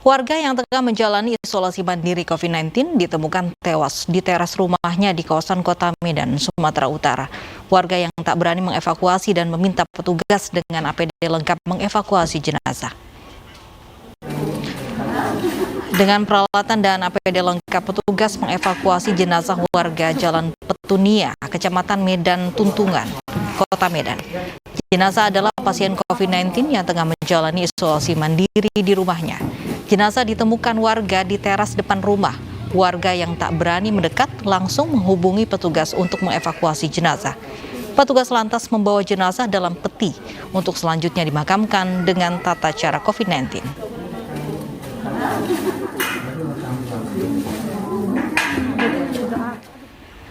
Warga yang tengah menjalani isolasi mandiri COVID-19 ditemukan tewas di teras rumahnya di kawasan Kota Medan, Sumatera Utara. Warga yang tak berani mengevakuasi dan meminta petugas dengan APD lengkap mengevakuasi jenazah. Dengan peralatan dan APD lengkap, petugas mengevakuasi jenazah warga Jalan Petunia, Kecamatan Medan Tuntungan, Kota Medan. Jenazah adalah pasien COVID-19 yang tengah menjalani isolasi mandiri di rumahnya. Jenazah ditemukan warga di teras depan rumah. Warga yang tak berani mendekat langsung menghubungi petugas untuk mengevakuasi jenazah. Petugas lantas membawa jenazah dalam peti untuk selanjutnya dimakamkan dengan tata cara COVID-19.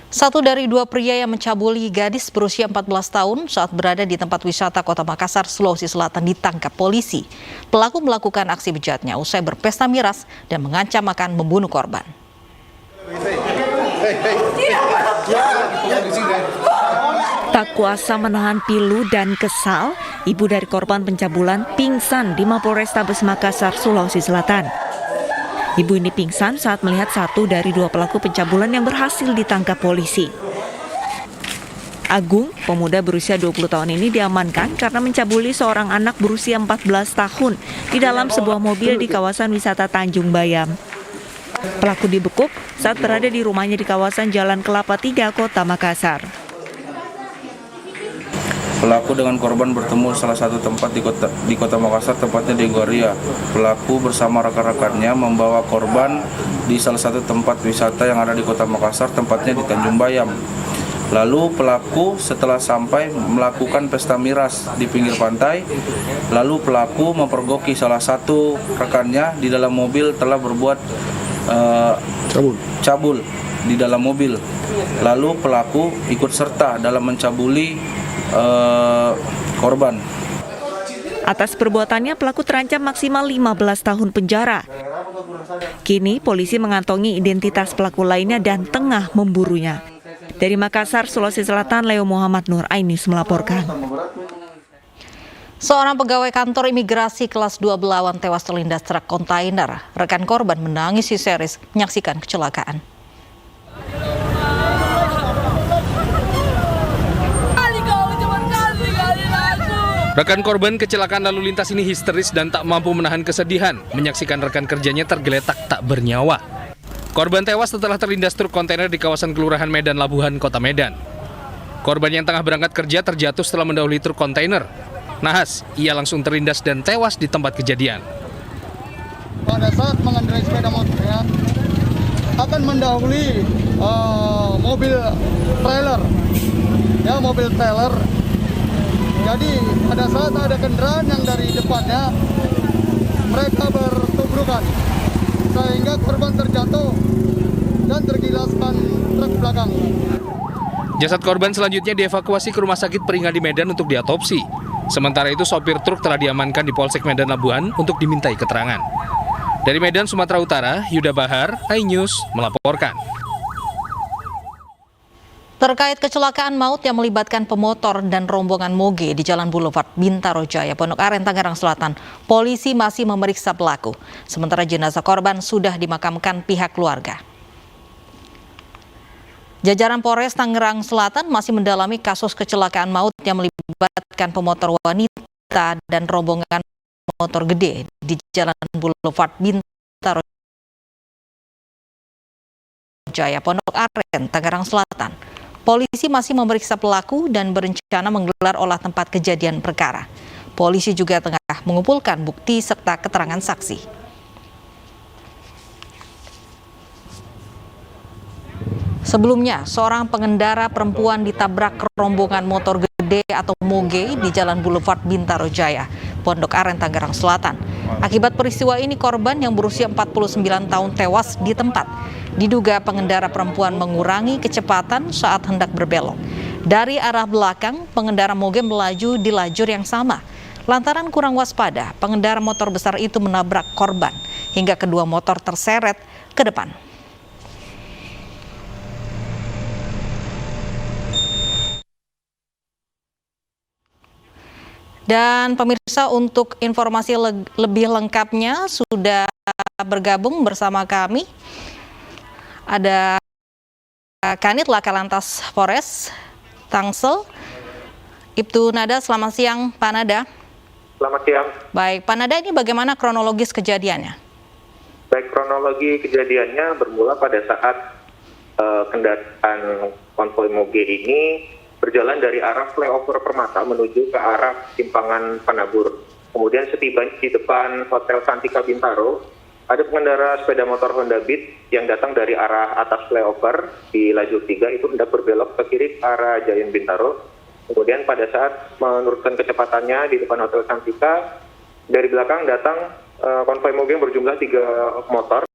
Satu dari dua pria yang mencabuli gadis berusia 14 tahun saat berada di tempat wisata Kota Makassar, Sulawesi Selatan ditangkap polisi. Pelaku melakukan aksi bejatnya usai berpesta miras dan mengancam akan membunuh korban. Tak kuasa menahan pilu dan kesal, ibu dari korban pencabulan pingsan di Mapolrestabes Makassar, Sulawesi Selatan. Ibu ini pingsan saat melihat satu dari dua pelaku pencabulan yang berhasil ditangkap polisi. Agung, pemuda berusia 20 tahun ini diamankan karena mencabuli seorang anak berusia 14 tahun di dalam sebuah mobil di kawasan wisata Tanjung Bayam. Pelaku dibekuk saat berada di rumahnya di kawasan Jalan Kelapa 3, Kota Makassar. Pelaku dengan korban bertemu salah satu tempat di kota Makassar, tepatnya di Goria. Pelaku bersama rekan-rekannya membawa korban di salah satu tempat wisata yang ada di kota Makassar, tempatnya di Tanjung Bayam. Lalu pelaku setelah sampai melakukan pesta miras di pinggir pantai. Lalu pelaku mempergoki salah satu rekannya di dalam mobil telah berbuat cabul di dalam mobil. Lalu pelaku ikut serta dalam mencabuli korban. Atas perbuatannya, pelaku terancam maksimal 15 tahun penjara. Kini polisi mengantongi identitas pelaku lainnya dan tengah memburunya. Dari Makassar, Sulawesi Selatan, Leo Muhammad Nur Ainis melaporkan. Seorang pegawai kantor imigrasi kelas 2 Belawan tewas terlindas truk kontainer. Rekan korban menangis histeris menyaksikan kecelakaan. Rekan korban kecelakaan lalu lintas ini histeris dan tak mampu menahan kesedihan menyaksikan rekan kerjanya tergeletak tak bernyawa. Korban tewas setelah terlindas truk kontainer di kawasan Kelurahan Medan Labuhan, Kota Medan. Korban yang tengah berangkat kerja terjatuh setelah mendahului truk kontainer. Nahas, ia langsung terlindas dan tewas di tempat kejadian. Pada saat mengendarai sepeda motornya akan mendahului mobil trailer. Jadi pada saat ada kendaraan yang dari depannya, mereka bertuburan sehingga korban terjatuh dan tergilaskan truk belakang. Jasad korban selanjutnya dievakuasi ke Rumah Sakit Peringadi Medan untuk diotopsi. Sementara itu sopir truk telah diamankan di Polsek Medan Labuhan untuk dimintai keterangan. Dari Medan, Sumatera Utara, Yuda Bahar, iNews melaporkan. Terkait kecelakaan maut yang melibatkan pemotor dan rombongan moge di Jalan Boulevard Bintaro Jaya, Pondok Aren, Tangerang Selatan, polisi masih memeriksa pelaku. Sementara jenazah korban sudah dimakamkan pihak keluarga. Jajaran Polres Tangerang Selatan masih mendalami kasus kecelakaan maut yang melibatkan pemotor wanita dan rombongan motor gede di Jalan Boulevard Bintaro Jaya, Pondok Aren, Tangerang Selatan. Polisi masih memeriksa pelaku dan berencana menggelar olah tempat kejadian perkara. Polisi juga tengah mengumpulkan bukti serta keterangan saksi. Sebelumnya, seorang pengendara perempuan ditabrak rombongan motor gede atau moge di Jalan Boulevard Bintaro Jaya, Pondok Aren, Tangerang Selatan. Akibat peristiwa ini, korban yang berusia 49 tahun tewas di tempat. Diduga pengendara perempuan mengurangi kecepatan saat hendak berbelok. Dari arah belakang, pengendara moge melaju di lajur yang sama. Lantaran kurang waspada, pengendara motor besar itu menabrak korban hingga kedua motor terseret ke depan. Dan pemirsa, untuk informasi lebih lengkapnya sudah bergabung bersama kami. Ada Kanit Laka Lantas Polres Tangsel, Ibtu Nada. Selamat siang, Pak Nada. Selamat siang. Baik, Pak Nada, ini bagaimana kronologis kejadiannya? Baik, kronologi kejadiannya bermula pada saat kendaraan konvoi moge ini berjalan dari arah flyover Permata menuju ke arah simpangan Panabur. Kemudian setibanya di depan Hotel Santika Bintaro, ada pengendara sepeda motor Honda Beat yang datang dari arah atas flyover di lajur 3 itu hendak berbelok ke kiri arah Giant Bintaro. Kemudian pada saat menurunkan kecepatannya di depan Hotel Santika, dari belakang datang konvoi moge yang berjumlah 3 motor,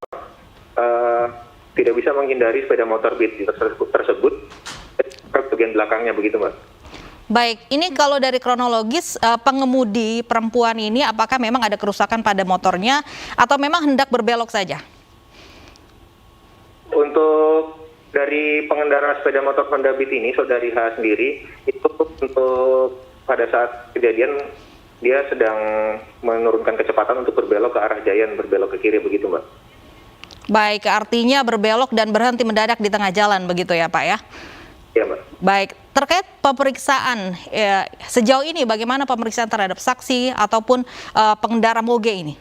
tidak bisa menghindari sepeda motor Beat tersebut ke bagian belakangnya, begitu Mbak. Baik, ini kalau dari kronologis pengemudi perempuan ini apakah memang ada kerusakan pada motornya atau memang hendak berbelok saja? Untuk dari pengendara sepeda motor Honda Beat ini, Saudari H sendiri, itu untuk pada saat kejadian dia sedang menurunkan kecepatan untuk berbelok ke arah Giant, berbelok ke kiri, begitu Mbak. Baik, artinya berbelok dan berhenti mendadak di tengah jalan, begitu ya Pak ya? Iya Mbak. Baik, terkait pemeriksaan sejauh ini bagaimana pemeriksaan terhadap saksi ataupun pengendara moge ini?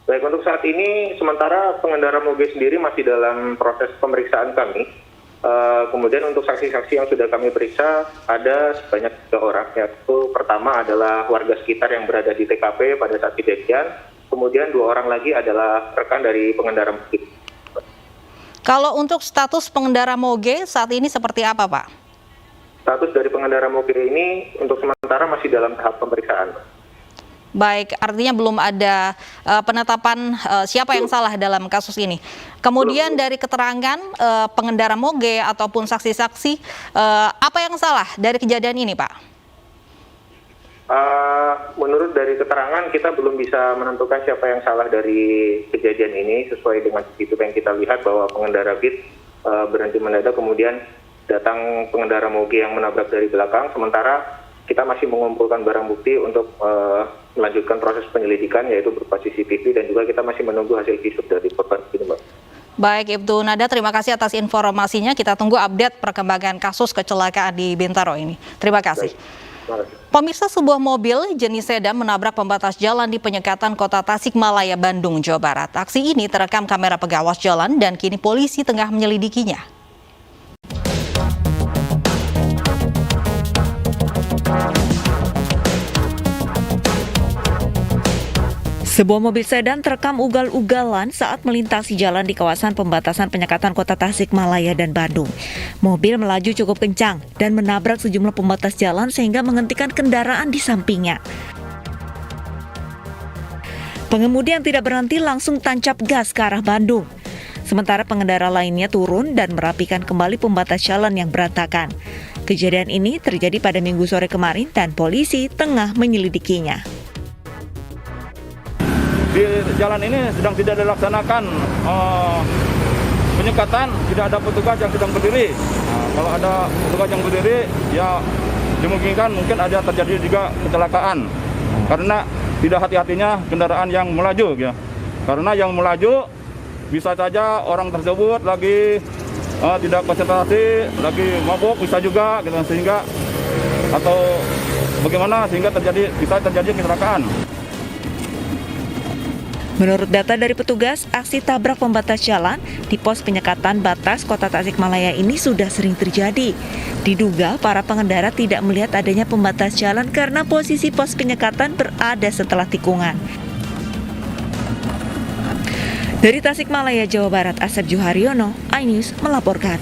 Baik, untuk saat ini sementara pengendara moge sendiri masih dalam proses pemeriksaan kami. Kemudian untuk saksi-saksi yang sudah kami periksa ada sebanyak 3 orang. Yaitu pertama adalah warga sekitar yang berada di TKP pada saat kejadian. Kemudian 2 orang lagi adalah rekan dari pengendara moge. Kalau untuk status pengendara moge saat ini seperti apa, Pak? Status dari pengendara moge ini untuk sementara masih dalam tahap pemeriksaan. Baik, artinya belum ada penetapan siapa yang salah dalam kasus ini. Kemudian dari keterangan pengendara moge ataupun saksi-saksi, apa yang salah dari kejadian ini, Pak? Menurut dari keterangan kita belum bisa menentukan siapa yang salah dari kejadian ini sesuai dengan itu yang kita lihat bahwa pengendara Beat berhenti mendadak, kemudian datang pengendara moge yang menabrak dari belakang. Sementara kita masih mengumpulkan barang bukti untuk melanjutkan proses penyelidikan yaitu berupa CCTV dan juga kita masih menunggu hasil visum dari korban ini, Mbak. Baik, Ibtu Nada, terima kasih atas informasinya. Kita tunggu update perkembangan kasus kecelakaan di Bintaro ini. Terima kasih. Pemirsa, sebuah mobil jenis sedan menabrak pembatas jalan di penyekatan Kota Tasikmalaya, Bandung, Jawa Barat. Aksi ini terekam kamera pengawas jalan dan kini polisi tengah menyelidikinya. Sebuah mobil sedan terekam ugal-ugalan saat melintasi jalan di kawasan pembatasan penyekatan Kota Tasikmalaya dan Bandung. Mobil melaju cukup kencang dan menabrak sejumlah pembatas jalan sehingga menghentikan kendaraan di sampingnya. Pengemudi yang tidak berhenti langsung tancap gas ke arah Bandung. Sementara pengendara lainnya turun dan merapikan kembali pembatas jalan yang berantakan. Kejadian ini terjadi pada Minggu sore kemarin dan polisi tengah menyelidikinya. Di jalan ini sedang tidak dilaksanakan penyekatan, tidak ada petugas yang sedang berdiri. Kalau ada petugas yang berdiri, ya dimungkinkan mungkin ada terjadi juga kecelakaan karena tidak hati-hatinya kendaraan yang melaju, ya. Karena yang melaju bisa saja orang tersebut lagi tidak konsentrasi, lagi mabuk bisa juga, gitu, sehingga atau bagaimana sehingga bisa terjadi kecelakaan. Menurut data dari petugas, aksi tabrak pembatas jalan di pos penyekatan batas Kota Tasikmalaya ini sudah sering terjadi. Diduga para pengendara tidak melihat adanya pembatas jalan karena posisi pos penyekatan berada setelah tikungan. Dari Tasikmalaya, Jawa Barat, Asep Juharyono, iNews melaporkan.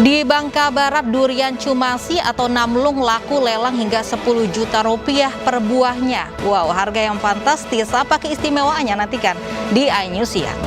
Di Bangka Barat, durian cumasi atau namlung laku lelang hingga 10 juta rupiah per buahnya. Wow, harga yang fantastis. Apa keistimewaannya? Nantikan di iNews Siang.